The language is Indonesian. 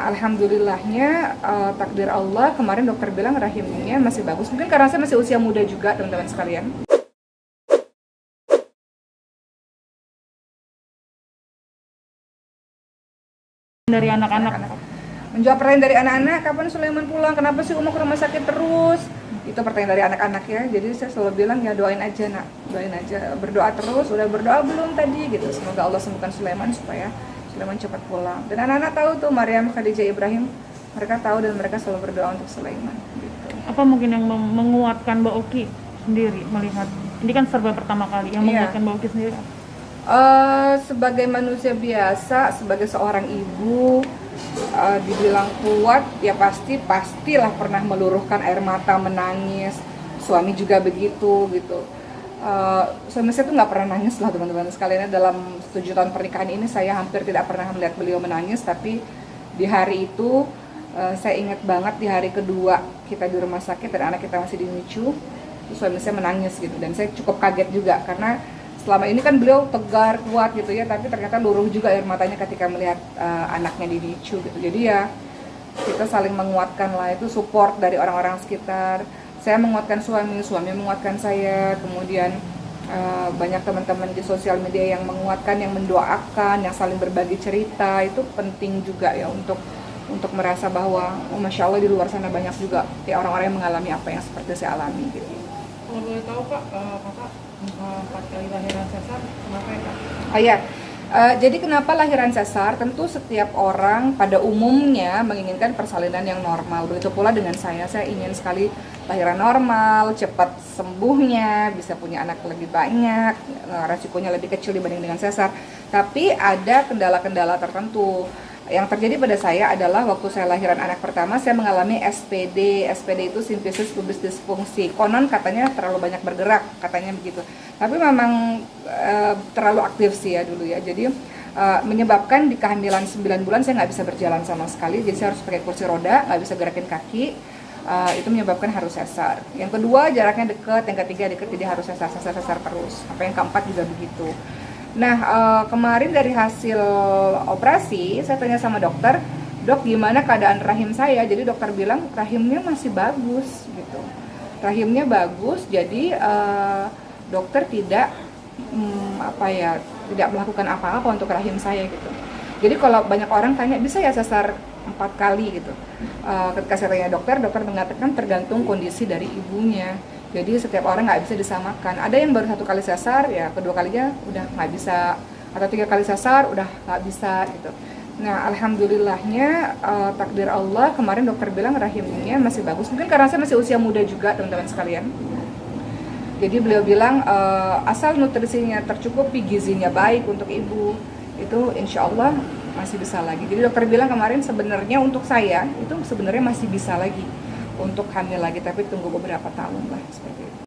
Alhamdulillahnya takdir Allah kemarin dokter bilang rahimnya masih bagus. Mungkin karena saya masih usia muda juga teman-teman sekalian. Dari anak-anak. Menjawab pertanyaan dari anak-anak, kapan Sulaiman pulang? Kenapa sih Uma ke rumah sakit terus? Itu pertanyaan dari anak-anak ya. Jadi saya selalu bilang ya doain aja nak, doain aja, berdoa terus. Udah berdoa belum tadi gitu? Semoga Allah sembuhkan Sulaiman supaya Sulaiman cepat pulang. Dan anak-anak tahu tuh Maryam, Khadijah, Ibrahim, mereka tahu dan mereka selalu berdoa untuk Sulaiman. Gitu. Apa mungkin yang menguatkan Mbak Oki sendiri melihat ini kan serba pertama kali yang menguatkan Mbak Oki sendiri? Sebagai manusia biasa, sebagai seorang ibu, dibilang kuat ya pastilah pernah meluruhkan air mata, menangis. Suami juga begitu gitu. Suami saya tuh nggak pernah nangis lah teman-teman sekalian. Dalam 7 tahun pernikahan ini saya hampir tidak pernah melihat beliau menangis. Tapi di hari itu saya ingat banget di hari kedua kita di rumah sakit dan anak kita masih di NICU, suami saya menangis gitu. Dan saya cukup kaget juga karena selama ini kan beliau tegar, kuat gitu ya, tapi ternyata luruh juga air matanya ketika melihat anaknya di NICU gitu. Jadi ya kita saling menguatkan lah, itu support dari orang-orang sekitar. Saya menguatkan suami menguatkan saya, kemudian banyak teman-teman di sosial media yang menguatkan, yang mendoakan, yang saling berbagi cerita. Itu penting juga ya untuk merasa bahwa Masya Allah di luar sana banyak juga ya orang-orang yang mengalami apa yang seperti saya alami gitu. Kalau boleh tahu Kak, Kakak 4 kali lahiran sesar, kenapa ya Kak? Oh ya, jadi kenapa lahiran sesar? Tentu setiap orang pada umumnya menginginkan persalinan yang normal. Begitu pula dengan saya ingin sekali lahiran normal, cepat sembuhnya, bisa punya anak lebih banyak, resikonya lebih kecil dibanding dengan sesar. Tapi ada kendala-kendala tertentu. Yang terjadi pada saya adalah waktu saya lahiran anak pertama, saya mengalami SPD. SPD itu simfisis pubis disfungsi. Konon katanya terlalu banyak bergerak, katanya begitu. Tapi memang terlalu aktif sih ya dulu ya. Jadi menyebabkan di kehamilan 9 bulan saya nggak bisa berjalan sama sekali. Jadi saya harus pakai kursi roda, nggak bisa gerakin kaki. Itu menyebabkan harus sesar. Yang kedua jaraknya dekat, yang ketiga dekat, jadi harus sesar terus. Sampai yang keempat juga begitu. Nah, kemarin dari hasil operasi, saya tanya sama dokter, dok gimana keadaan rahim saya? Jadi dokter bilang rahimnya masih bagus gitu. Rahimnya bagus, jadi dokter tidak tidak melakukan apa-apa untuk rahim saya gitu. Jadi kalau banyak orang tanya, bisa ya sesar 4 kali gitu. Ketika saya tanya dokter mengatakan tergantung kondisi dari ibunya. Jadi setiap orang nggak bisa disamakan. Ada yang baru 1 kali sesar, ya kedua kalinya udah nggak bisa, atau 3 kali sesar udah nggak bisa gitu. Nah, alhamdulillahnya takdir Allah kemarin dokter bilang rahimnya masih bagus. Mungkin karena saya masih usia muda juga teman-teman sekalian. Jadi beliau bilang asal nutrisinya tercukupi, gizinya baik untuk ibu, itu insya Allah masih bisa lagi. Jadi dokter bilang kemarin sebenarnya untuk saya itu sebenarnya masih bisa lagi untuk hamil lagi, tapi tunggu beberapa tahun lah seperti itu.